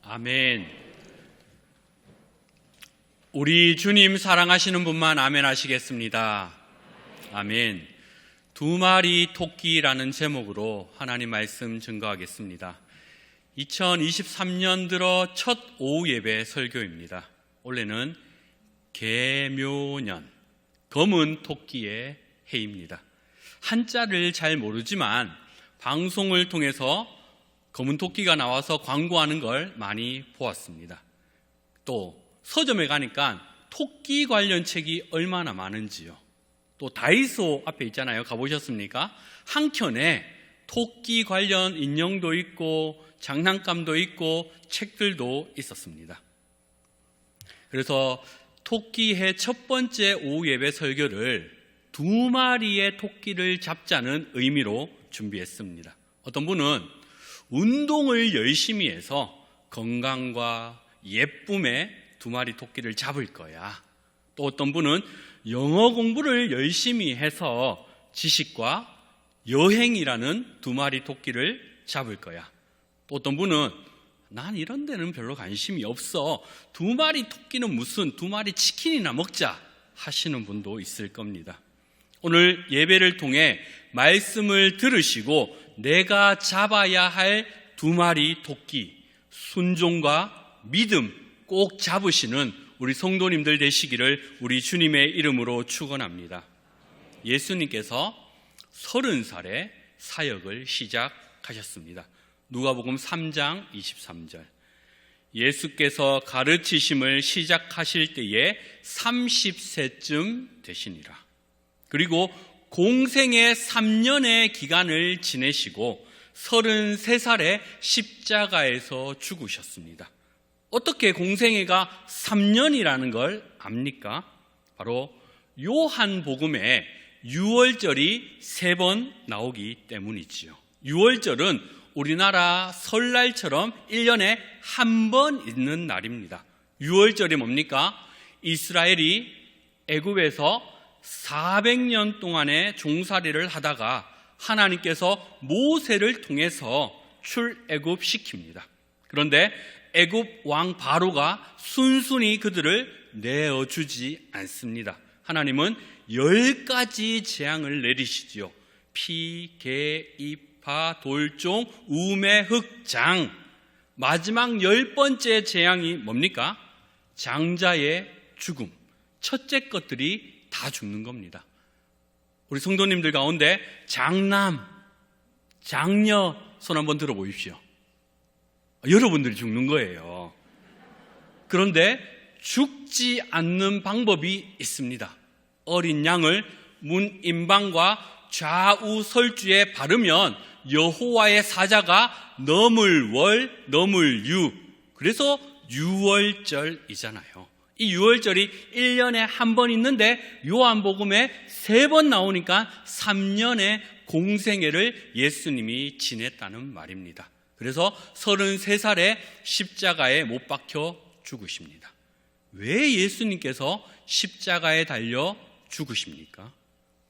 아멘. 우리 주님 사랑하시는 분만 아멘 하시겠습니다. 아멘. 두 마리 토끼라는 제목으로 하나님 말씀 증거하겠습니다. 2023년 들어 첫 오후 예배 설교입니다. 올해는 계묘년, 검은 토끼의 해입니다. 한자를 잘 모르지만 방송을 통해서 검은 토끼가 나와서 광고하는 걸 많이 보았습니다. 또 서점에 가니까 토끼 관련 책이 얼마나 많은지요. 또 다이소 앞에 있잖아요. 가보셨습니까? 한 켠에 토끼 관련 인형도 있고 장난감도 있고 책들도 있었습니다. 그래서 토끼해 첫 번째 오후 예배 설교를 두 마리의 토끼를 잡자는 의미로 준비했습니다. 어떤 분은 운동을 열심히 해서 건강과 예쁨에 두 마리 토끼를 잡을 거야. 또 어떤 분은 영어 공부를 열심히 해서 지식과 여행이라는 두 마리 토끼를 잡을 거야. 또 어떤 분은 난 이런 데는 별로 관심이 없어. 두 마리 토끼는 무슨 두 마리 치킨이나 먹자 하시는 분도 있을 겁니다. 오늘 예배를 통해 말씀을 들으시고 내가 잡아야 할 두 마리 토끼, 순종과 믿음 꼭 잡으시는 우리 성도님들 되시기를 우리 주님의 이름으로 축원합니다. 예수님께서 30살에 사역을 시작하셨습니다. 누가복음 3장 23절. 예수께서 가르치심을 시작하실 때에 30세쯤 되시니라. 그리고 공생의 3년의 기간을 지내시고 33살에 십자가에서 죽으셨습니다. 어떻게 공생애가 3년이라는 걸 압니까? 바로 요한복음에 유월절이 3번 나오기 때문이지요. 유월절은 우리나라 설날처럼 1년에 한 번 있는 날입니다. 유월절이 뭡니까? 이스라엘이 애굽에서 400년 동안의 종살이를 하다가 하나님께서 모세를 통해서 출애굽시킵니다. 그런데 애굽 왕 바로가 순순히 그들을 내어주지 않습니다. 하나님은 10가지 재앙을 내리시지요. 피, 개, 이파, 돌종, 우매, 흑장. 마지막 10번째 재앙이 뭡니까? 장자의 죽음. 첫째 것들이 다 죽는 겁니다. 우리 성도님들 가운데 장남, 장녀 손 한번 들어보십시오. 여러분들이 죽는 거예요. 그런데 죽지 않는 방법이 있습니다. 어린 양을 문 임방과 좌우 설주에 바르면 여호와의 사자가 넘을 월, 넘을 유. 그래서 유월절이잖아요. 이 유월절이 1년에 한 번 있는데 요한복음에 3번 나오니까 3년의 공생애를 예수님이 지냈다는 말입니다. 그래서 33살에 십자가에 못 박혀 죽으십니다. 왜 예수님께서 십자가에 달려 죽으십니까?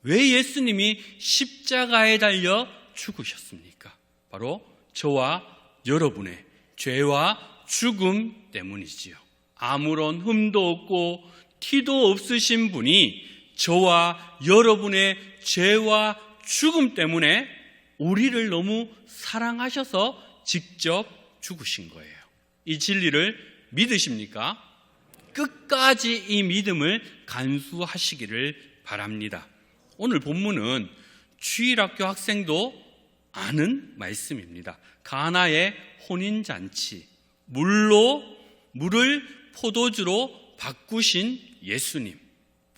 왜 예수님이 십자가에 달려 죽으셨습니까? 바로 저와 여러분의 죄와 죽음 때문이지요. 아무런 흠도 없고 티도 없으신 분이 저와 여러분의 죄와 죽음 때문에 우리를 너무 사랑하셔서 직접 죽으신 거예요. 이 진리를 믿으십니까? 끝까지 이 믿음을 간수하시기를 바랍니다. 오늘 본문은 주일학교 학생도 아는 말씀입니다. 가나의 혼인잔치, 물을 포도주로 바꾸신 예수님.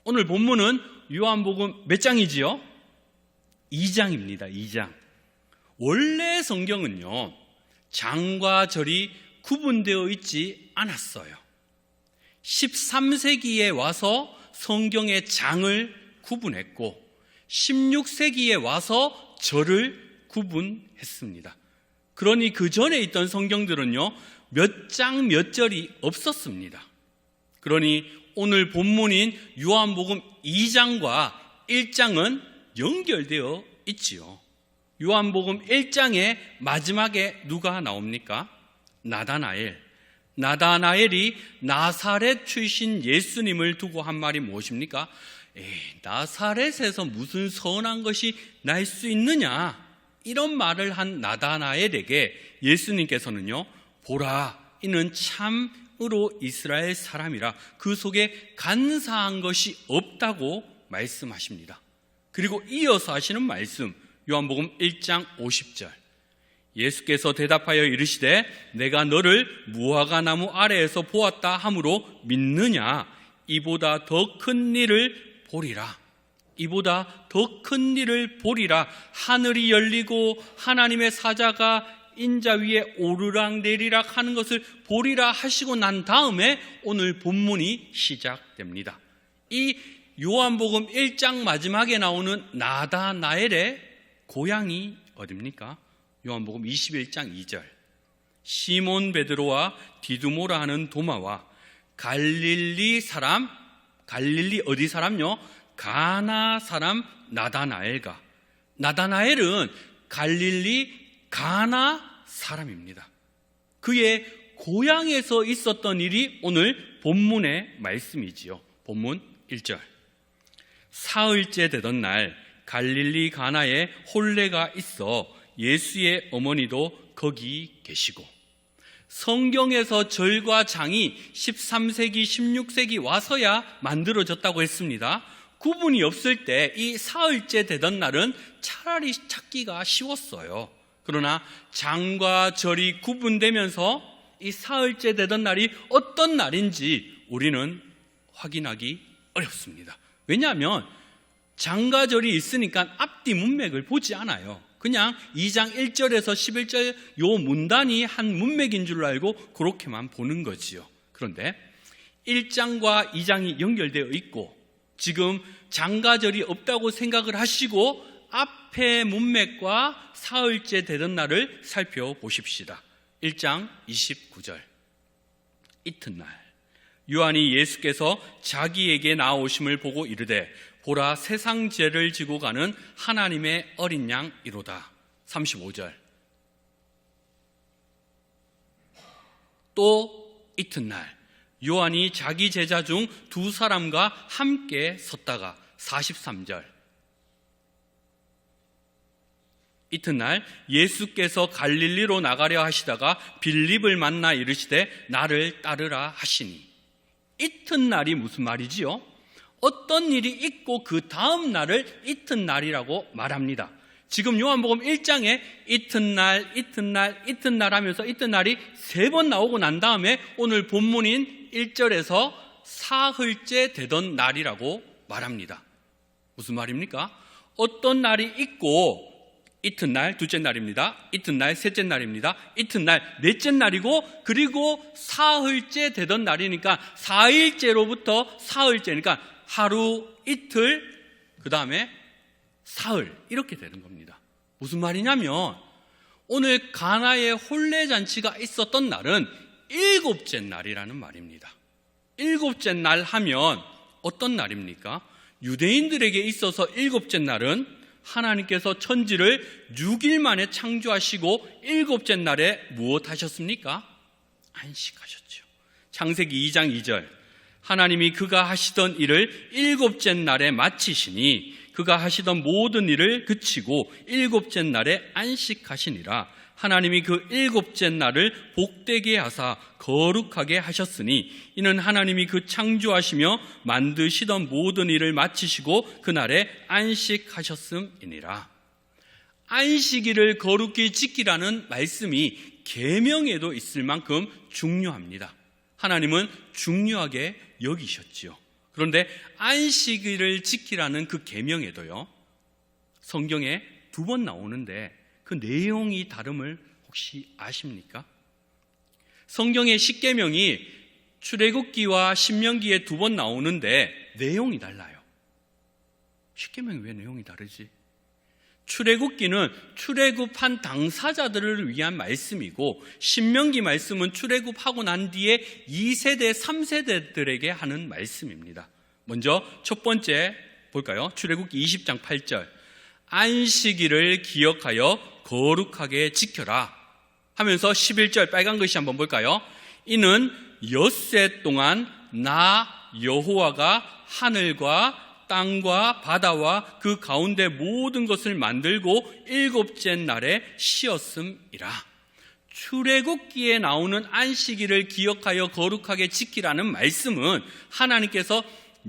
오늘 본문은 요한복음 몇 장이지요? 2장입니다. 2장. 원래 성경은요, 장과 절이 구분되어 있지 않았어요. 13세기에 와서 성경의 장을 구분했고 16세기에 와서 절을 구분했습니다. 그러니 그 전에 있던 성경들은요, 몇 장 몇 절이 없었습니다. 그러니 오늘 본문인 요한복음 2장과 1장은 연결되어 있지요. 요한복음 1장의 마지막에 누가 나옵니까? 나다나엘. 나다나엘이 나사렛 출신 예수님을 두고 한 말이 무엇입니까? 나사렛에서 무슨 선한 것이 날 수 있느냐? 이런 말을 한 나다나엘에게 예수님께서는요, 보라, 이는 참으로 이스라엘 사람이라 그 속에 간사한 것이 없다고 말씀하십니다. 그리고 이어서 하시는 말씀, 요한복음 1장 50절. 예수께서 대답하여 이르시되 내가 너를 무화과 나무 아래에서 보았다 하므로 믿느냐? 이보다 더 큰 일을 보리라. 이보다 더 큰 일을 보리라. 하늘이 열리고 하나님의 사자가 인자 위에 오르락내리락 하는 것을 보리라 하시고 난 다음에 오늘 본문이 시작됩니다. 이 요한복음 1장 마지막에 나오는 나다나엘의 고향이 어딥니까? 요한복음 21장 2절. 시몬 베드로와 디두모라 하는 도마와 갈릴리 사람, 갈릴리 어디 사람요? 가나 사람 나다나엘과, 나다나엘은 갈릴리 가나 사람입니다. 그의 고향에서 있었던 일이 오늘 본문의 말씀이지요. 본문 1절. 사흘째 되던 날 갈릴리 가나에 혼례가 있어 예수의 어머니도 거기 계시고, 성경에서 절과 장이 13세기, 16세기 와서야 만들어졌다고 했습니다. 구분이 없을 때 이 사흘째 되던 날은 차라리 찾기가 쉬웠어요. 그러나 장과 절이 구분되면서 이 사흘째 되던 날이 어떤 날인지 우리는 확인하기 어렵습니다. 왜냐하면 장과 절이 있으니까 앞뒤 문맥을 보지 않아요. 그냥 2장 1절에서 11절 요 문단이 한 문맥인 줄 알고 그렇게만 보는 거지요. 그런데 1장과 2장이 연결되어 있고 지금 장가절이 없다고 생각을 하시고 앞에 문맥과 사흘째 되던 날을 살펴보십시다. 1장 29절. 이튿날 요한이 예수께서 자기에게 나오심을 보고 이르되 보라, 세상 죄를 지고 가는 하나님의 어린 양이로다. 35절. 또 이튿날 요한이 자기 제자 중 두 사람과 함께 섰다가 43절. 이튿날 예수께서 갈릴리로 나가려 하시다가 빌립을 만나 이르시되 나를 따르라 하시니. 이튿날이 무슨 말이지요? 어떤 일이 있고 그 다음 날을 이튿날이라고 말합니다. 지금 요한복음 1장에 이튿날, 이튿날, 이튿날 하면서 이튿날이 3번 나오고 난 다음에 오늘 본문인 1절에서 사흘째 되던 날이라고 말합니다. 무슨 말입니까? 어떤 날이 있고 이튿날 둘째 날입니다. 이튿날 셋째 날입니다. 이튿날 넷째 날이고 그리고 사흘째 되던 날이니까 4일째로부터 사흘째니까 하루, 이틀, 그 다음에 사흘 이렇게 되는 겁니다. 무슨 말이냐면 오늘 가나의 혼례잔치가 있었던 날은 7째 날이라는 말입니다. 7째 날 하면 어떤 날입니까? 유대인들에게 있어서 7째 날은 하나님께서 천지를 6일 만에 창조하시고 7째 날에 무엇 하셨습니까? 안식하셨죠. 창세기 2장 2절. 하나님이 그가 하시던 일을 7째 날에 마치시니 그가 하시던 모든 일을 그치고 7째 날에 안식하시니라. 하나님이 그 7째 날을 복되게 하사 거룩하게 하셨으니 이는 하나님이 그 창조하시며 만드시던 모든 일을 마치시고 그날에 안식하셨음이니라. 안식일을 거룩히 지키라는 말씀이 계명에도 있을 만큼 중요합니다. 하나님은 중요하게 여기셨지요. 그런데 안식일을 지키라는 그 계명에도요, 성경에 2번 나오는데 그 내용이 다름을 혹시 아십니까? 성경의 십계명이 출애굽기와 신명기에 2번 나오는데 내용이 달라요. 십계명이 왜 내용이 다르지? 출애굽기는 출애굽한 당사자들을 위한 말씀이고 신명기 말씀은 출애굽하고 난 뒤에 2세대, 3세대들에게 하는 말씀입니다. 먼저 첫 번째 볼까요? 출애굽기 20장 8절. 안식일을 기억하여 거룩하게 지켜라 하면서 11절 빨간 글씨 한번 볼까요? 이는 엿새 동안 나 여호와가 하늘과 땅과 바다와 그 가운데 모든 것을 만들고 일곱째 날에 쉬었음이라. 출애굽기에 나오는 안식일을 기억하여 거룩하게 지키라는 말씀은 하나님께서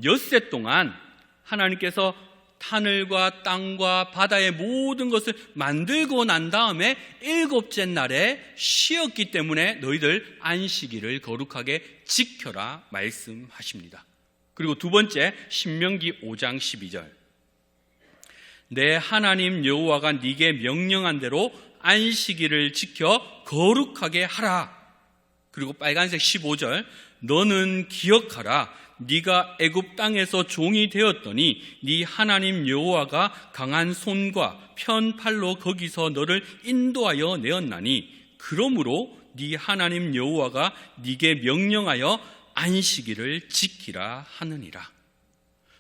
엿새 동안 하나님께서 하늘과 땅과 바다의 모든 것을 만들고 난 다음에 일곱째 날에 쉬었기 때문에 너희들 안식일을 거룩하게 지켜라 말씀하십니다. 그리고 두 번째, 신명기 5장 12절. 내 하나님 여호와가 네게 명령한 대로 안식일을 지켜 거룩하게 하라. 그리고 빨간색 15절. 너는 기억하라. 네가 애굽 땅에서 종이 되었더니 네 하나님 여호와가 강한 손과 편 팔로 거기서 너를 인도하여 내었나니 그러므로 네 하나님 여호와가 네게 명령하여 안식일을 지키라 하느니라.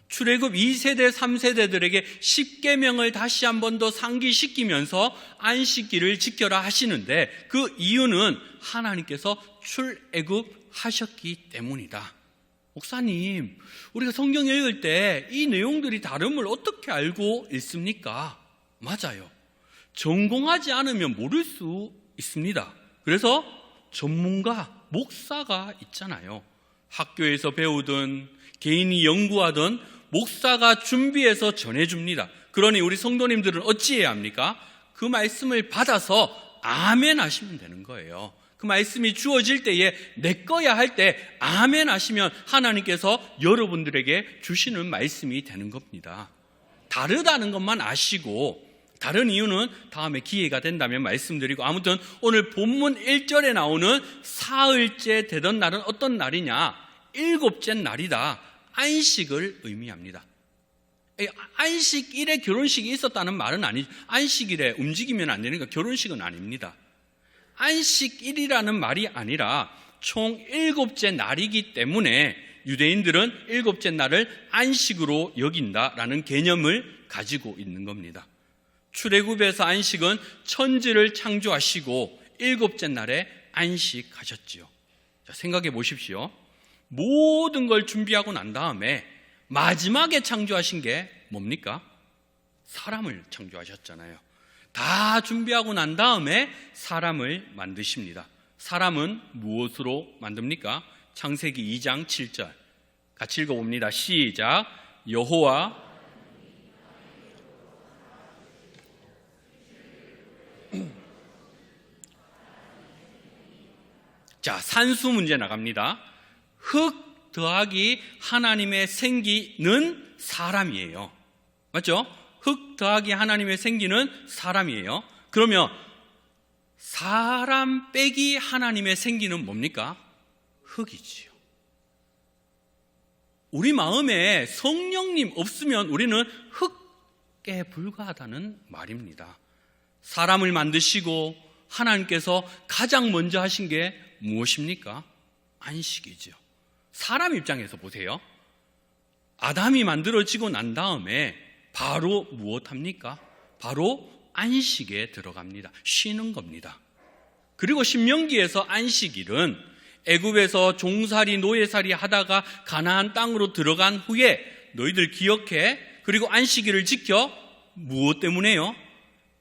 출애굽 2세대 3세대들에게 십계명을 다시 한 번 더 상기시키면서 안식일을 지켜라 하시는데 그 이유는 하나님께서 출애굽하셨기 때문이다. 목사님, 우리가 성경 읽을 때 이 내용들이 다름을 어떻게 알고 읽습니까? 맞아요. 전공하지 않으면 모를 수 있습니다. 그래서 전문가, 목사가 있잖아요. 학교에서 배우든 개인이 연구하든 목사가 준비해서 전해줍니다. 그러니 우리 성도님들은 어찌해야 합니까? 그 말씀을 받아서 아멘 하시면 되는 거예요. 그 말씀이 주어질 때에 내 거야 할 때 아멘 하시면 하나님께서 여러분들에게 주시는 말씀이 되는 겁니다. 다르다는 것만 아시고 다른 이유는 다음에 기회가 된다면 말씀드리고, 아무튼 오늘 본문 1절에 나오는 사흘째 되던 날은 어떤 날이냐? 일곱째 날이다. 안식을 의미합니다. 안식일에 결혼식이 있었다는 말은 아니죠. 안식일에 움직이면 안 되니까 결혼식은 아닙니다. 안식일이라는 말이 아니라 총 일곱째 날이기 때문에 유대인들은 일곱째 날을 안식으로 여긴다라는 개념을 가지고 있는 겁니다. 출애굽에서 안식은 천지를 창조하시고 일곱째 날에 안식하셨지요. 자, 생각해 보십시오. 모든 걸 준비하고 난 다음에 마지막에 창조하신 게 뭡니까? 사람을 창조하셨잖아요. 다 준비하고 난 다음에 사람을 만드십니다. 사람은 무엇으로 만듭니까? 창세기 2장 7절 같이 읽어봅니다. 시작. 여호와 자, 산수 문제 나갑니다. 흙 더하기 하나님의 생기는 사람이에요. 맞죠? 흙 더하기 하나님의 생기는 사람이에요. 그러면 사람 빼기 하나님의 생기는 뭡니까? 흙이지요. 우리 마음에 성령님 없으면 우리는 흙에 불과하다는 말입니다. 사람을 만드시고 하나님께서 가장 먼저 하신 게 무엇입니까? 안식이죠. 사람 입장에서 보세요. 아담이 만들어지고 난 다음에 바로 무엇합니까? 바로 안식에 들어갑니다. 쉬는 겁니다. 그리고 신명기에서 안식일은 애굽에서 종살이 노예살이 하다가 가나안 땅으로 들어간 후에 너희들 기억해. 그리고 안식일을 지켜. 무엇 때문에요?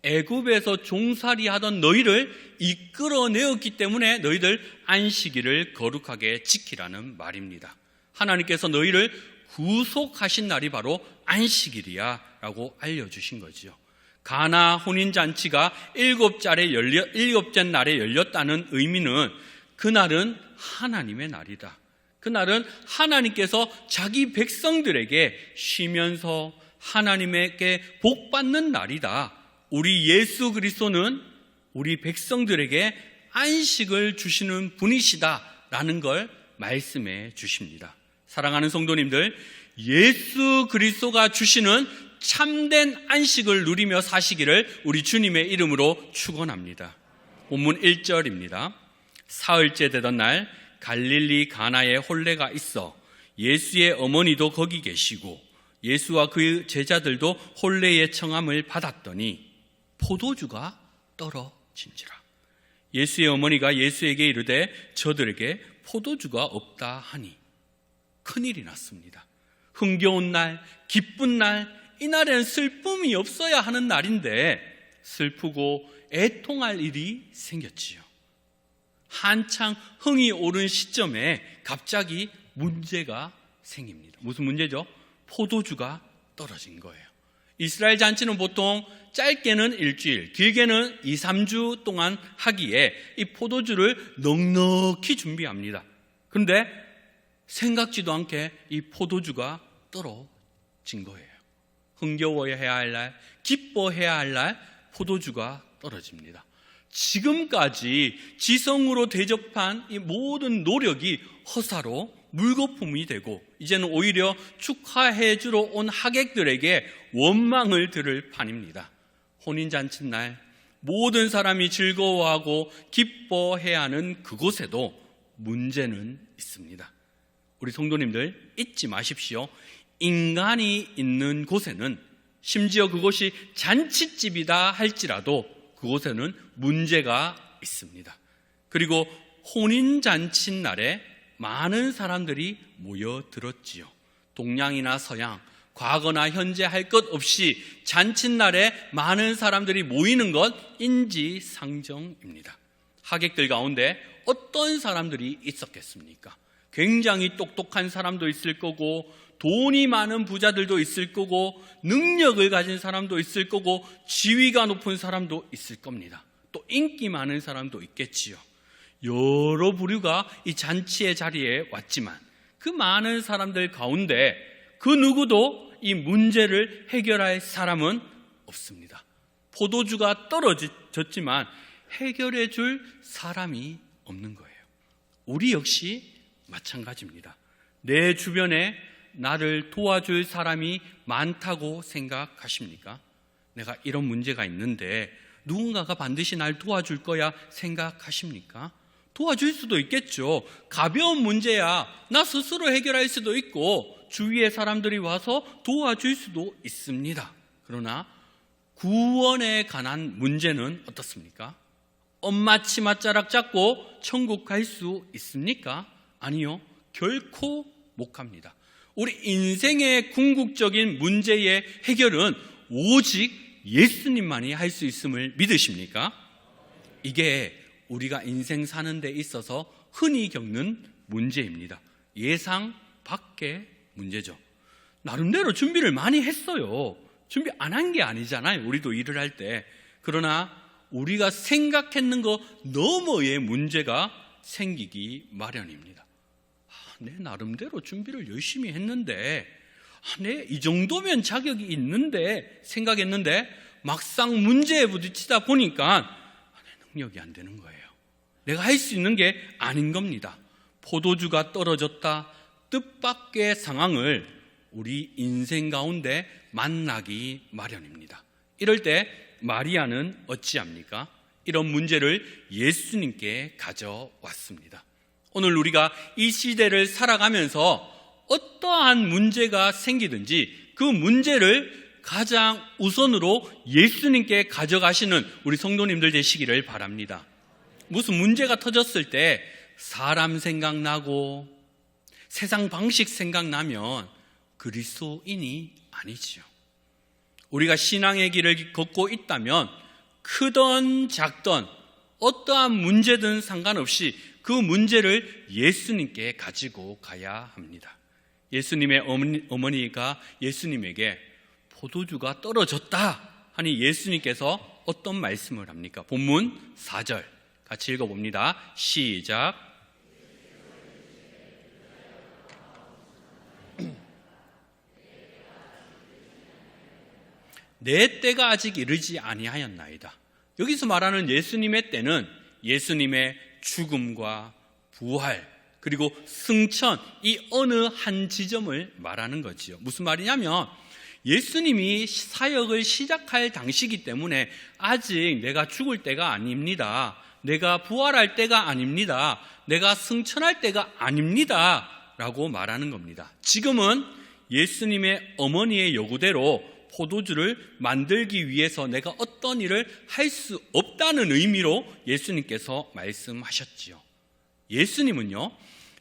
애굽에서 종살이 하던 너희를 이끌어내었기 때문에 너희들 안식일을 거룩하게 지키라는 말입니다. 하나님께서 너희를 구속하신 날이 바로 안식일이야 라고 알려주신 거죠. 가나 혼인잔치가 일곱째 날에 열렸다는 의미는 그날은 하나님의 날이다. 그날은 하나님께서 자기 백성들에게 쉬면서 하나님에게 복받는 날이다. 우리 예수 그리스도는 우리 백성들에게 안식을 주시는 분이시다라는 걸 말씀해 주십니다. 사랑하는 성도님들, 예수 그리스도가 주시는 참된 안식을 누리며 사시기를 우리 주님의 이름으로 축원합니다. 본문 1절입니다. 사흘째 되던 날 갈릴리 가나에 혼례가 있어 예수의 어머니도 거기 계시고 예수와 그 제자들도 혼례의 청함을 받았더니 포도주가 떨어진지라. 예수의 어머니가 예수에게 이르되 저들에게 포도주가 없다 하니 큰일이 났습니다. 흥겨운 날, 기쁜 날, 이날에는 슬픔이 없어야 하는 날인데 슬프고 애통할 일이 생겼지요. 한창 흥이 오른 시점에 갑자기 문제가 생깁니다. 무슨 문제죠? 포도주가 떨어진 거예요. 이스라엘 잔치는 보통 짧게는 일주일, 길게는 2, 3주 동안 하기에 이 포도주를 넉넉히 준비합니다. 그런데 생각지도 않게 이 포도주가 떨어진 거예요. 흥겨워해야 할 날, 기뻐해야 할 날 포도주가 떨어집니다. 지금까지 지성으로 대접한 이 모든 노력이 허사로 물거품이 되고 이제는 오히려 축하해 주러 온 하객들에게 원망을 들을 판입니다. 혼인잔치날 모든 사람이 즐거워하고 기뻐해야 하는 그곳에도 문제는 있습니다. 우리 성도님들 잊지 마십시오. 인간이 있는 곳에는 심지어 그곳이 잔치집이다 할지라도 그곳에는 문제가 있습니다. 그리고 혼인잔치 날에 많은 사람들이 모여들었지요. 동양이나 서양, 과거나 현재 할 것 없이 잔칫날에 많은 사람들이 모이는 것 인지상정입니다. 하객들 가운데 어떤 사람들이 있었겠습니까? 굉장히 똑똑한 사람도 있을 거고 돈이 많은 부자들도 있을 거고 능력을 가진 사람도 있을 거고 지위가 높은 사람도 있을 겁니다. 또 인기 많은 사람도 있겠지요. 여러 부류가 이 잔치의 자리에 왔지만 그 많은 사람들 가운데 그 누구도 이 문제를 해결할 사람은 없습니다. 포도주가 떨어졌지만 해결해 줄 사람이 없는 거예요. 우리 역시 마찬가지입니다. 내 주변에 나를 도와줄 사람이 많다고 생각하십니까? 내가 이런 문제가 있는데 누군가가 반드시 날 도와줄 거야 생각하십니까? 도와줄 수도 있겠죠. 가벼운 문제야 나 스스로 해결할 수도 있고 주위의 사람들이 와서 도와줄 수도 있습니다. 그러나 구원에 관한 문제는 어떻습니까? 엄마 치맛자락 잡고 천국 갈 수 있습니까? 아니요. 결코 못 갑니다. 우리 인생의 궁극적인 문제의 해결은 오직 예수님만이 할 수 있음을 믿으십니까? 이게 우리가 인생 사는 데 있어서 흔히 겪는 문제입니다. 예상 밖의 문제죠. 나름대로 준비를 많이 했어요. 준비 안 한 게 아니잖아요. 우리도 일을 할 때. 그러나 우리가 생각했는 거 너머의 문제가 생기기 마련입니다. 내 나름대로 준비를 열심히 했는데 내 이 정도면 자격이 있는데 생각했는데 막상 문제에 부딪히다 보니까 내 능력이 안 되는 거예요. 내가 할 수 있는 게 아닌 겁니다. 포도주가 떨어졌다 뜻밖의 상황을 우리 인생 가운데 만나기 마련입니다. 이럴 때 마리아는 어찌합니까? 이런 문제를 예수님께 가져왔습니다. 오늘 우리가 이 시대를 살아가면서 어떠한 문제가 생기든지 그 문제를 가장 우선으로 예수님께 가져가시는 우리 성도님들 되시기를 바랍니다. 무슨 문제가 터졌을 때 사람 생각나고 세상 방식 생각나면 그리스도인이 아니지요. 우리가 신앙의 길을 걷고 있다면 크던 작던 어떠한 문제든 상관없이 그 문제를 예수님께 가지고 가야 합니다. 예수님의 어머니가 예수님에게 포도주가 떨어졌다 하니 예수님께서 어떤 말씀을 합니까? 본문 4절 같이 읽어봅니다. 시작. 내 때가 아직 이르지 아니하였나이다. 여기서 말하는 예수님의 때는 예수님의 죽음과 부활 그리고 승천 이 어느 한 지점을 말하는 거지요. 무슨 말이냐면 예수님이 사역을 시작할 당시이기 때문에 아직 내가 죽을 때가 아닙니다. 내가 부활할 때가 아닙니다. 내가 승천할 때가 아닙니다. 라고 말하는 겁니다. 지금은 예수님의 어머니의 요구대로 포도주를 만들기 위해서 내가 어떤 일을 할 수 없다는 의미로 예수님께서 말씀하셨지요. 예수님은요,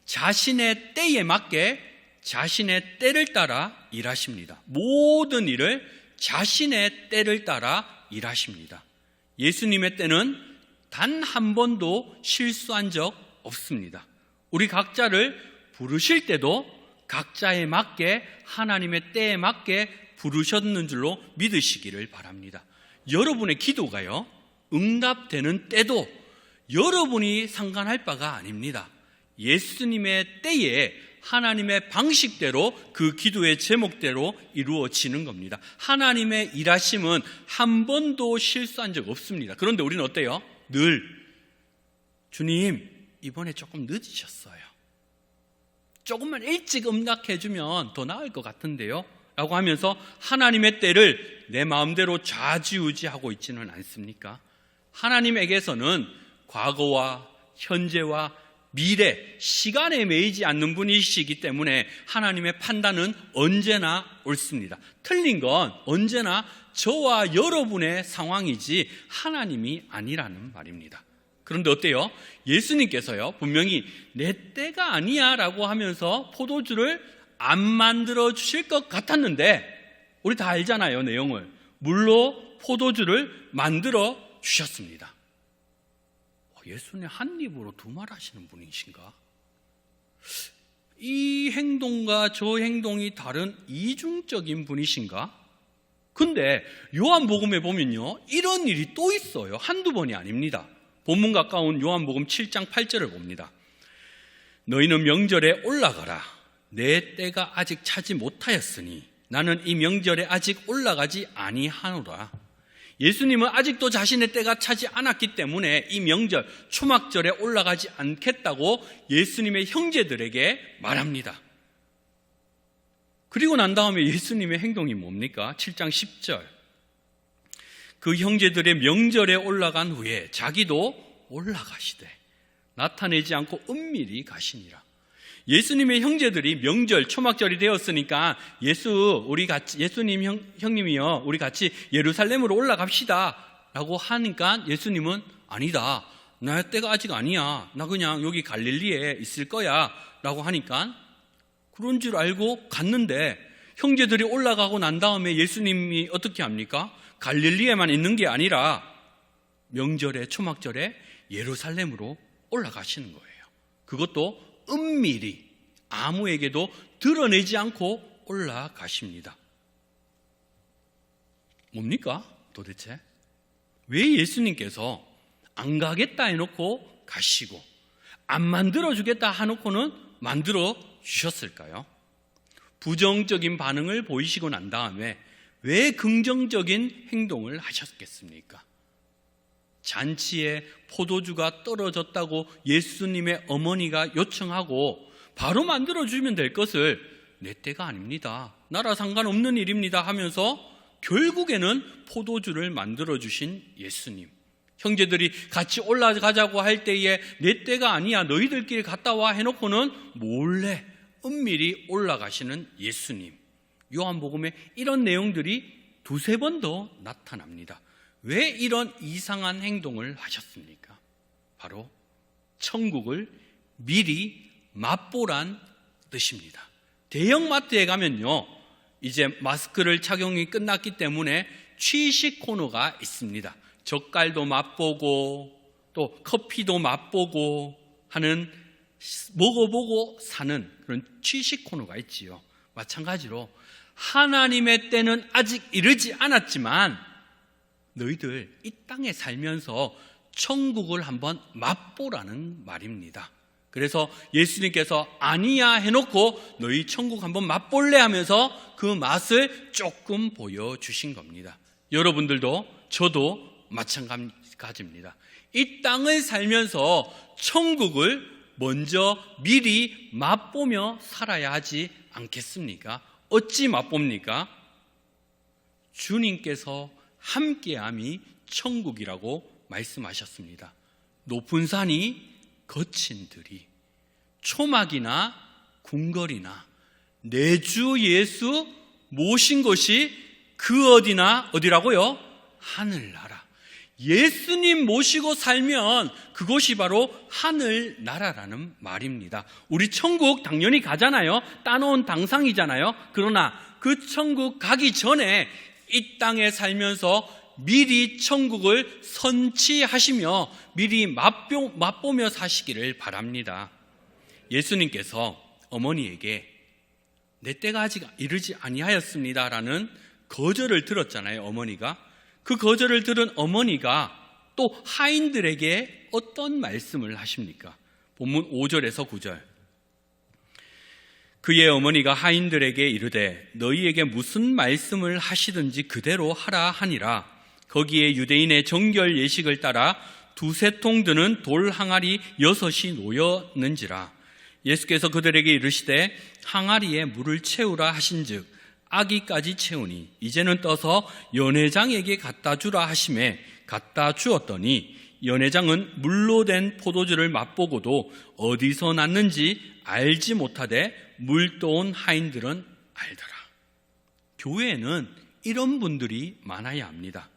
자신의 때에 맞게 자신의 때를 따라 일하십니다. 모든 일을 자신의 때를 따라 일하십니다. 예수님의 때는 단 한 번도 실수한 적 없습니다. 우리 각자를 부르실 때도 각자에 맞게 하나님의 때에 맞게 부르셨는 줄로 믿으시기를 바랍니다. 여러분의 기도가요, 응답되는 때도 여러분이 상관할 바가 아닙니다. 예수님의 때에 하나님의 방식대로 그 기도의 제목대로 이루어지는 겁니다. 하나님의 일하심은 한 번도 실수한 적 없습니다. 그런데 우리는 어때요? 늘 주님, 이번에 조금 늦으셨어요. 조금만 일찍 응답해주면 더 나을 것 같은데요? 라고 하면서 하나님의 때를 내 마음대로 좌지우지하고 있지는 않습니까? 하나님에게서는 과거와 현재와 미래, 시간에 매이지 않는 분이시기 때문에 하나님의 판단은 언제나 옳습니다. 틀린 건 언제나 저와 여러분의 상황이지 하나님이 아니라는 말입니다. 그런데 어때요? 예수님께서요, 분명히 내 때가 아니야 라고 하면서 포도주를 안 만들어 주실 것 같았는데, 우리 다 알잖아요, 내용을. 물로 포도주를 만들어 주셨습니다. 예수님 한 입으로 두 말 하시는 분이신가? 이 행동과 저 행동이 다른 이중적인 분이신가? 근데 요한복음에 보면요, 이런 일이 또 있어요. 한두 번이 아닙니다. 본문 가까운 요한복음 7장 8절을 봅니다. 너희는 명절에 올라가라. 내 때가 아직 차지 못하였으니 나는 이 명절에 아직 올라가지 아니하노라. 예수님은 아직도 자신의 때가 차지 않았기 때문에 이 명절, 초막절에 올라가지 않겠다고 예수님의 형제들에게 말합니다. 그리고 난 다음에 예수님의 행동이 뭡니까? 7장 10절. 그 형제들의 명절에 올라간 후에 자기도 올라가시되 나타내지 않고 은밀히 가시니라. 예수님의 형제들이 명절, 초막절이 되었으니까 예수님 형님이요, 우리 같이 예루살렘으로 올라갑시다 라고 하니까 예수님은 아니다, 나의 때가 아직 아니야, 나 그냥 여기 갈릴리에 있을 거야 라고 하니까 그런 줄 알고 갔는데, 형제들이 올라가고 난 다음에 예수님이 어떻게 합니까? 갈릴리에만 있는 게 아니라 명절에, 초막절에 예루살렘으로 올라가시는 거예요. 그것도 은밀히, 아무에게도 드러내지 않고 올라가십니다. 뭡니까 도대체? 왜 예수님께서 안 가겠다 해놓고 가시고 안 만들어주겠다 해놓고는 만들어 주셨을까요? 부정적인 반응을 보이시고 난 다음에 왜 긍정적인 행동을 하셨겠습니까? 잔치에 포도주가 떨어졌다고 예수님의 어머니가 요청하고 바로 만들어주면 될 것을 내 때가 아닙니다, 나라 상관없는 일입니다 하면서 결국에는 포도주를 만들어주신 예수님. 형제들이 같이 올라가자고 할 때에 내 때가 아니야, 너희들끼리 갔다 와 해놓고는 몰래 은밀히 올라가시는 예수님. 요한복음에 이런 내용들이 두세 번 더 나타납니다. 왜 이런 이상한 행동을 하셨습니까? 바로 천국을 미리 맛보란 뜻입니다. 대형마트에 가면요, 이제 마스크를 착용이 끝났기 때문에 취식 코너가 있습니다. 젓갈도 맛보고 또 커피도 맛보고 하는, 먹어보고 사는 그런 취식 코너가 있지요. 마찬가지로 하나님의 때는 아직 이르지 않았지만 너희들 이 땅에 살면서 천국을 한번 맛보라는 말입니다. 그래서 예수님께서 아니야 해놓고 너희 천국 한번 맛볼래 하면서 그 맛을 조금 보여주신 겁니다. 여러분들도 저도 마찬가지입니다. 이 땅을 살면서 천국을 먼저 미리 맛보며 살아야 하지 않겠습니까? 어찌 맛봅니까? 주님께서 함께함이 천국이라고 말씀하셨습니다. 높은 산이 거친 들이, 초막이나 궁궐이나 내 주 예수 모신 것이 그 어디라고요? 하늘나라. 예수님 모시고 살면 그곳이 바로 하늘나라라는 말입니다. 우리 천국 당연히 가잖아요. 따놓은 당상이잖아요. 그러나 그 천국 가기 전에 이 땅에 살면서 미리 천국을 선취하시며 미리 맛보며 사시기를 바랍니다. 예수님께서 어머니에게 내 때가 아직 이르지 아니하였습니다라는 거절을 들었잖아요. 어머니가. 그 거절을 들은 어머니가 또 하인들에게 어떤 말씀을 하십니까? 본문 5절에서 9절. 그의 어머니가 하인들에게 이르되 너희에게 무슨 말씀을 하시든지 그대로 하라 하니라. 거기에 유대인의 정결 예식을 따라 두세 통 드는 돌 항아리 6이 놓였는지라. 예수께서 그들에게 이르시되 항아리에 물을 채우라 하신즉 아기까지 채우니 이제는 떠서 연회장에게 갖다 주라 하시매 갖다 주었더니 연회장은 물로 된 포도주를 맛보고도 어디서 났는지 알지 못하되 물 떠온 하인들은 알더라. 교회에는 이런 분들이 많아야 합니다.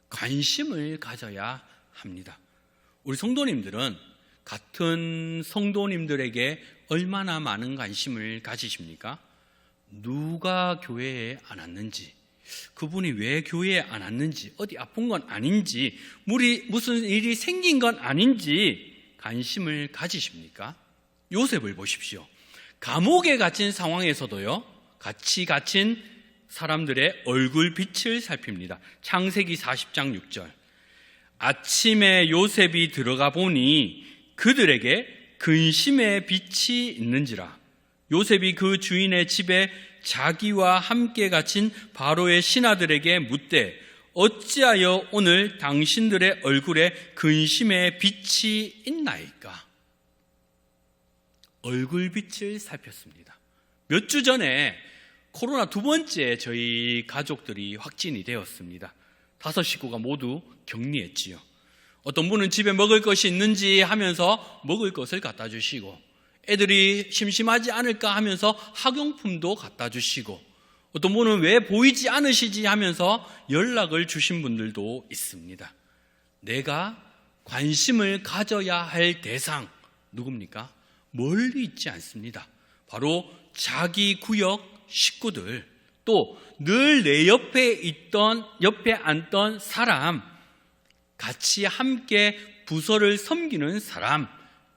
관심을 가져야 합니다. 우리 성도님들은 같은 성도님들에게 얼마나 많은 관심을 가지십니까? 누가 교회에 안 왔는지, 그분이 왜 교회에 안 왔는지, 어디 아픈 건 아닌지, 무슨 일이 생긴 건 아닌지 관심을 가지십니까? 요셉을 보십시오. 감옥에 갇힌 상황에서도요, 같이 갇힌 사람들의 얼굴 빛을 살핍니다. 창세기 40장 6절. 아침에 요셉이 들어가 보니 그들에게 근심의 빛이 있는지라. 요셉이 그 주인의 집에 자기와 함께 갇힌 바로의 신하들에게 묻되 어찌하여 오늘 당신들의 얼굴에 근심의 빛이 있나이까? 얼굴 빛을 살폈습니다. 몇 주 전에 코로나 2번째 저희 가족들이 확진이 되었습니다. 5 식구가 모두 격리했지요. 어떤 분은 집에 먹을 것이 있는지 하면서 먹을 것을 갖다 주시고, 애들이 심심하지 않을까 하면서 학용품도 갖다 주시고, 어떤 분은 왜 보이지 않으시지 하면서 연락을 주신 분들도 있습니다. 내가 관심을 가져야 할 대상 누굽니까? 멀리 있지 않습니다. 바로 자기 구역 식구들, 또 늘 내 옆에 앉던 사람, 같이 함께 부서를 섬기는 사람,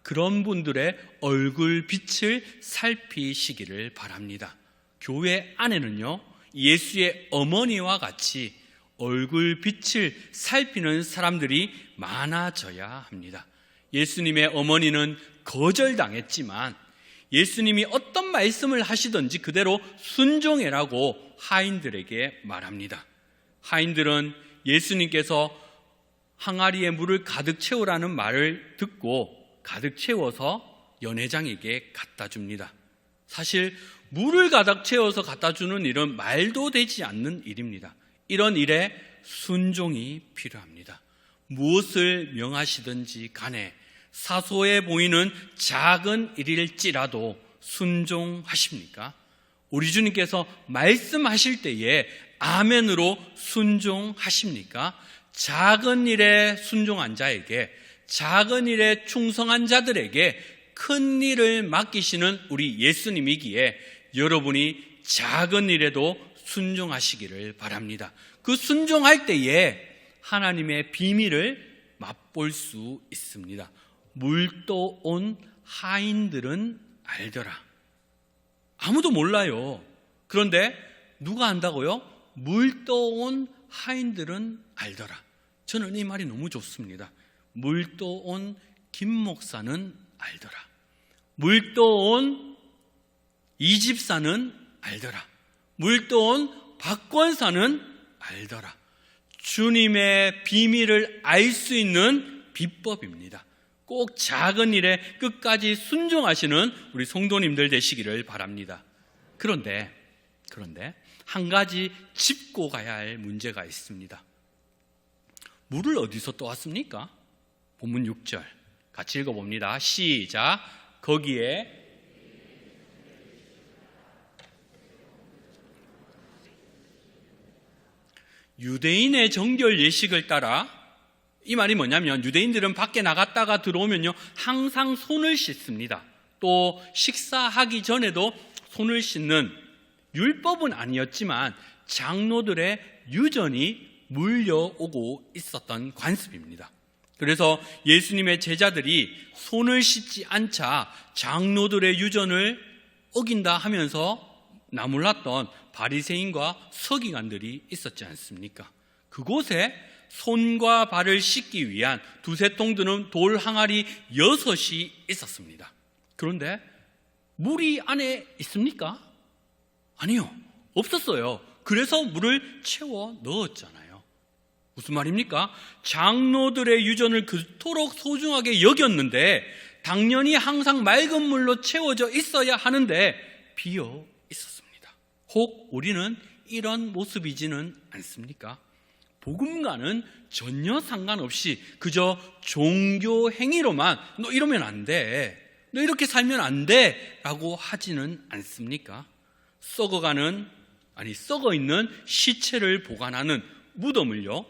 그런 분들의 얼굴 빛을 살피시기를 바랍니다. 교회 안에는요, 예수의 어머니와 같이 얼굴 빛을 살피는 사람들이 많아져야 합니다. 예수님의 어머니는 거절당했지만 예수님이 어떤 말씀을 하시든지 그대로 순종해라고 하인들에게 말합니다. 하인들은 예수님께서 항아리에 물을 가득 채우라는 말을 듣고 가득 채워서 연회장에게 갖다 줍니다. 사실 물을 가득 채워서 갖다 주는 일은 말도 되지 않는 일입니다. 이런 일에 순종이 필요합니다. 무엇을 명하시든지 간에 사소해 보이는 작은 일일지라도 순종하십니까? 우리 주님께서 말씀하실 때에 아멘으로 순종하십니까? 작은 일에 순종한 자에게, 작은 일에 충성한 자들에게 큰 일을 맡기시는 우리 예수님이기에 여러분이 작은 일에도 순종하시기를 바랍니다. 그 순종할 때에 하나님의 비밀을 맛볼 수 있습니다. 물도 온 하인들은 알더라. 아무도 몰라요. 그런데 누가 안다고요? 물도 온 하인들은 알더라. 저는 이 말이 너무 좋습니다. 물도 온 김 목사는 알더라. 물도 온 이 집사는 알더라. 물도 온 박 권사는 알더라. 주님의 비밀을 알 수 있는 비법입니다. 꼭 작은 일에 끝까지 순종하시는 우리 성도님들 되시기를 바랍니다. 그런데 한 가지 짚고 가야 할 문제가 있습니다. 물을 어디서 떠왔습니까? 본문 6절 같이 읽어봅니다. 시작. 거기에 유대인의 정결 예식을 따라, 이 말이 뭐냐면 유대인들은 밖에 나갔다가 들어오면요 항상 손을 씻습니다. 또 식사하기 전에도 손을 씻는, 율법은 아니었지만 장로들의 유전이 물려오고 있었던 관습입니다. 그래서 예수님의 제자들이 손을 씻지 않자 장로들의 유전을 어긴다 하면서 나몰랐던 바리새인과 서기관들이 있었지 않습니까? 그곳에 손과 발을 씻기 위한 두세 통 드는 돌 항아리 6이 있었습니다. 그런데 물이 안에 있습니까? 아니요, 없었어요. 그래서 물을 채워 넣었잖아요. 무슨 말입니까? 장로들의 유전을 그토록 소중하게 여겼는데 당연히 항상 맑은 물로 채워져 있어야 하는데 비어 있었습니다. 혹 우리는 이런 모습이지는 않습니까? 복음과는 전혀 상관없이 그저 종교 행위로만 너 이러면 안 돼, 너 이렇게 살면 안 돼 라고 하지는 않습니까? 썩어 있는 시체를 보관하는 무덤을요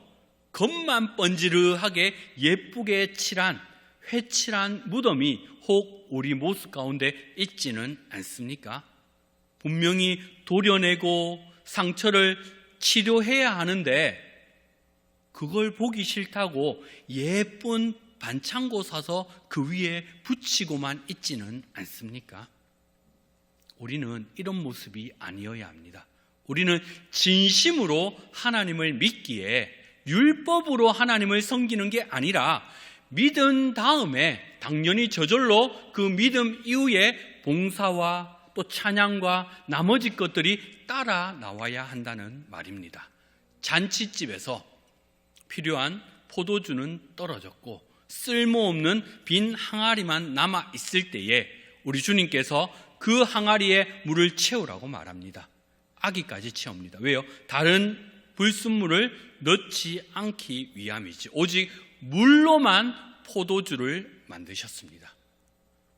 겉만 번지르하게 예쁘게 칠한 회칠한 무덤이 혹 우리 모습 가운데 있지는 않습니까? 분명히 도려내고 상처를 치료해야 하는데 그걸 보기 싫다고 예쁜 반창고 사서 그 위에 붙이고만 있지는 않습니까? 우리는 이런 모습이 아니어야 합니다. 우리는 진심으로 하나님을 믿기에 율법으로 하나님을 섬기는 게 아니라 믿은 다음에 당연히 저절로 그 믿음 이후에 봉사와 또 찬양과 나머지 것들이 따라 나와야 한다는 말입니다. 잔치집에서 필요한 포도주는 떨어졌고 쓸모없는 빈 항아리만 남아 있을 때에 우리 주님께서 그 항아리에 물을 채우라고 말합니다. 아기까지 채웁니다. 왜요? 다른 불순물을 넣지 않기 위함이지. 오직 물로만 포도주를 만드셨습니다.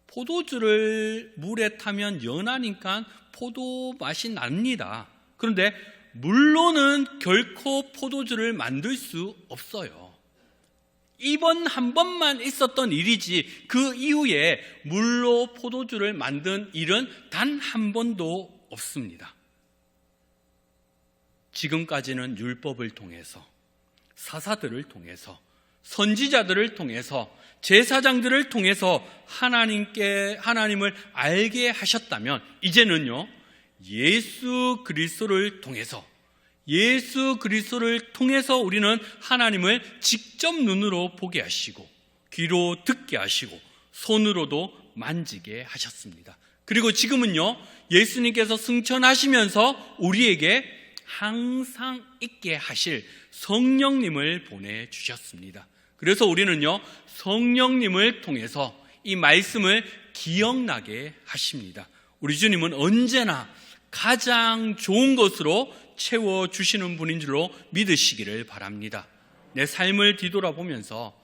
포도주를 물에 타면 연하니까 포도 맛이 납니다. 그런데 물로는 결코 포도주를 만들 수 없어요. 이번 한 번만 있었던 일이지 그 이후에 물로 포도주를 만든 일은 단 한 번도 없습니다. 지금까지는 율법을 통해서, 사사들을 통해서, 선지자들을 통해서, 제사장들을 통해서 하나님을 알게 하셨다면 이제는요 예수 그리스도를 통해서 우리는 하나님을 직접 눈으로 보게 하시고 귀로 듣게 하시고 손으로도 만지게 하셨습니다. 그리고 지금은요 예수님께서 승천하시면서 우리에게 항상 있게 하실 성령님을 보내주셨습니다. 그래서 우리는요 성령님을 통해서 이 말씀을 기억나게 하십니다. 우리 주님은 언제나 가장 좋은 것으로 채워주시는 분인 줄로 믿으시기를 바랍니다. 내 삶을 뒤돌아보면서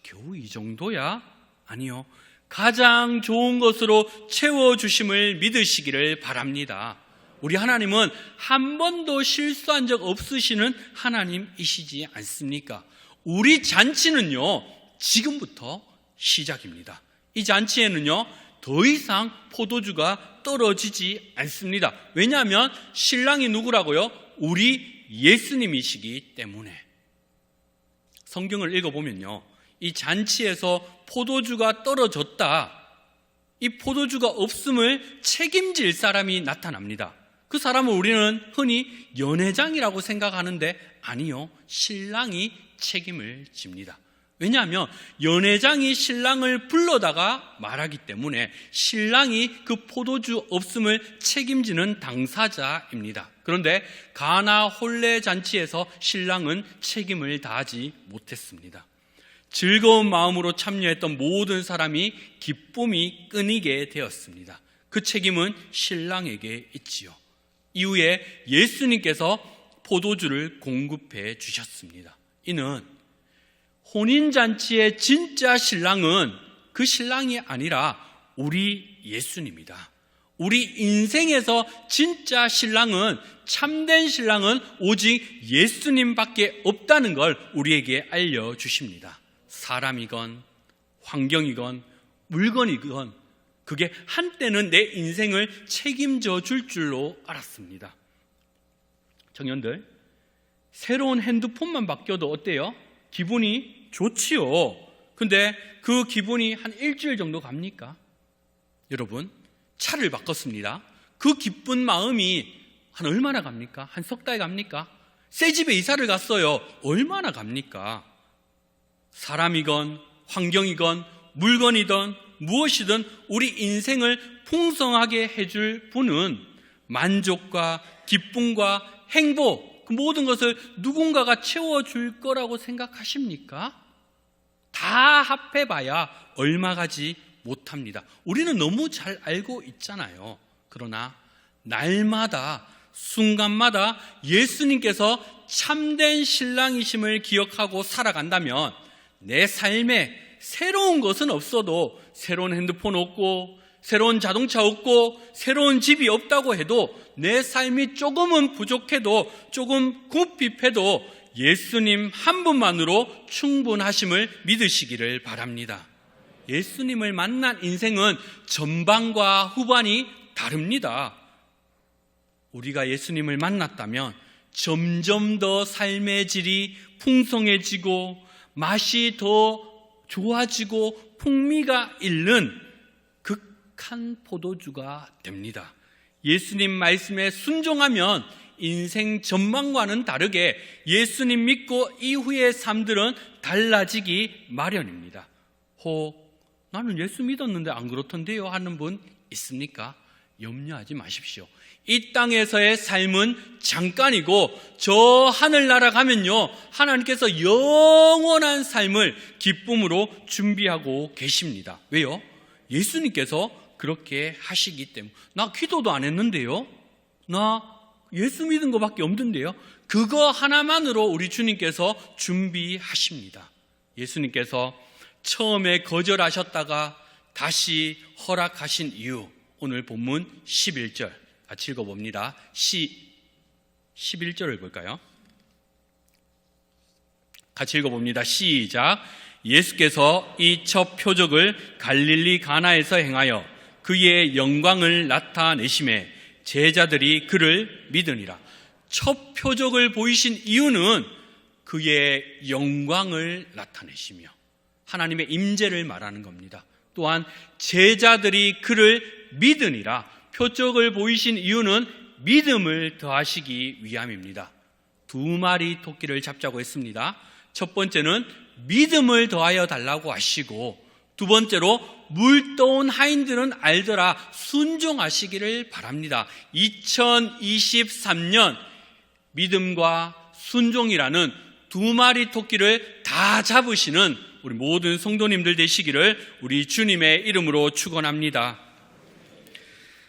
겨우 이 정도야? 아니요, 가장 좋은 것으로 채워주심을 믿으시기를 바랍니다. 우리 하나님은 한 번도 실수한 적 없으시는 하나님이시지 않습니까? 우리 잔치는요 지금부터 시작입니다. 이 잔치에는요 더 이상 포도주가 떨어지지 않습니다. 왜냐하면 신랑이 누구라고요? 우리 예수님이시기 때문에. 성경을 읽어보면요 이 잔치에서 포도주가 떨어졌다, 이 포도주가 없음을 책임질 사람이 나타납니다. 그 사람을 우리는 흔히 연회장이라고 생각하는데 아니요, 신랑이 책임을 집니다. 왜냐하면 연회장이 신랑을 불러다가 말하기 때문에 신랑이 그 포도주 없음을 책임지는 당사자입니다. 그런데 가나 혼례 잔치에서 신랑은 책임을 다하지 못했습니다. 즐거운 마음으로 참여했던 모든 사람이 기쁨이 끊이게 되었습니다. 그 책임은 신랑에게 있지요. 이후에 예수님께서 포도주를 공급해 주셨습니다. 이는 혼인잔치의 진짜 신랑은 그 신랑이 아니라 우리 예수님이다. 우리 인생에서 진짜 신랑은, 참된 신랑은 오직 예수님밖에 없다는 걸 우리에게 알려주십니다. 사람이건 환경이건 물건이건 그게 한때는 내 인생을 책임져 줄 줄로 알았습니다. 청년들, 새로운 핸드폰만 바뀌어도 어때요? 기분이 좋지요. 근데 그 기분이 한 일주일 정도 갑니까? 여러분, 차를 바꿨습니다. 그 기쁜 마음이 한 얼마나 갑니까? 한 석 달 갑니까? 새 집에 이사를 갔어요. 얼마나 갑니까? 사람이건 환경이건 물건이든 무엇이든 우리 인생을 풍성하게 해줄 분은 만족과 기쁨과 행복, 그 모든 것을 누군가가 채워줄 거라고 생각하십니까? 다 합해봐야 얼마 가지 못합니다. 우리는 너무 잘 알고 있잖아요. 그러나 날마다 순간마다 예수님께서 참된 신랑이심을 기억하고 살아간다면 내 삶에 새로운 것은 없어도, 새로운 핸드폰 없고 새로운 자동차 없고 새로운 집이 없다고 해도, 내 삶이 조금은 부족해도, 조금 굽핍해도 예수님 한 분만으로 충분하심을 믿으시기를 바랍니다. 예수님을 만난 인생은 전반과 후반이 다릅니다. 우리가 예수님을 만났다면 점점 더 삶의 질이 풍성해지고 맛이 더 좋아지고 풍미가 있는 극한 포도주가 됩니다. 예수님 말씀에 순종하면 인생 전망과는 다르게 예수님 믿고 이후의 삶들은 달라지기 마련입니다. 나는 예수 믿었는데 안 그렇던데요 하는 분 있습니까? 염려하지 마십시오. 이 땅에서의 삶은 잠깐이고 저 하늘나라 가면요, 하나님께서 영원한 삶을 기쁨으로 준비하고 계십니다. 왜요? 예수님께서 그렇게 하시기 때문에. 나 기도도 안 했는데요, 나 예수 믿은 것밖에 없는데요. 그거 하나만으로 우리 주님께서 준비하십니다. 예수님께서 처음에 거절하셨다가 다시 허락하신 이유, 오늘 본문 11절 같이 읽어봅니다. 11절을 볼까요? 같이 읽어봅니다. 시작. 예수께서 이 첫 표적을 갈릴리 가나에서 행하여 그의 영광을 나타내심에 제자들이 그를 믿으니라. 첫 표적을 보이신 이유는 그의 영광을 나타내시며 하나님의 임재를 말하는 겁니다. 또한 제자들이 그를 믿으니라. 표적을 보이신 이유는 믿음을 더하시기 위함입니다. 2마리 토끼를 잡자고 했습니다. 첫 번째는 믿음을 더하여 달라고 하시고, 두 번째로 물 떠온 하인들은 알더라 순종하시기를 바랍니다. 2023년 믿음과 순종이라는 2마리 토끼를 다 잡으시는 우리 모든 성도님들 되시기를 우리 주님의 이름으로 축원합니다.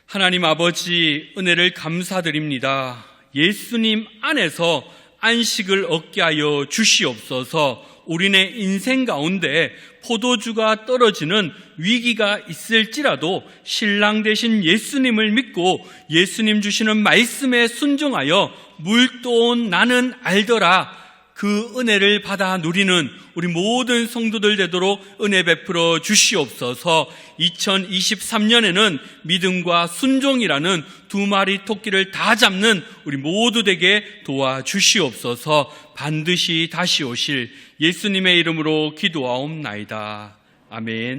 하나님 아버지, 은혜를 감사드립니다. 예수님 안에서 안식을 얻게 하여 주시옵소서. 우리네 인생 가운데 포도주가 떨어지는 위기가 있을지라도 신랑 되신 예수님을 믿고 예수님 주시는 말씀에 순종하여 물 떠온 나는 알더라, 그 은혜를 받아 누리는 우리 모든 성도들 되도록 은혜 베풀어 주시옵소서. 2023년에는 믿음과 순종이라는 2마리 토끼를 다 잡는 우리 모두 되게 도와주시옵소서. 반드시 다시 오실 예수님의 이름으로 기도하옵나이다. 아멘.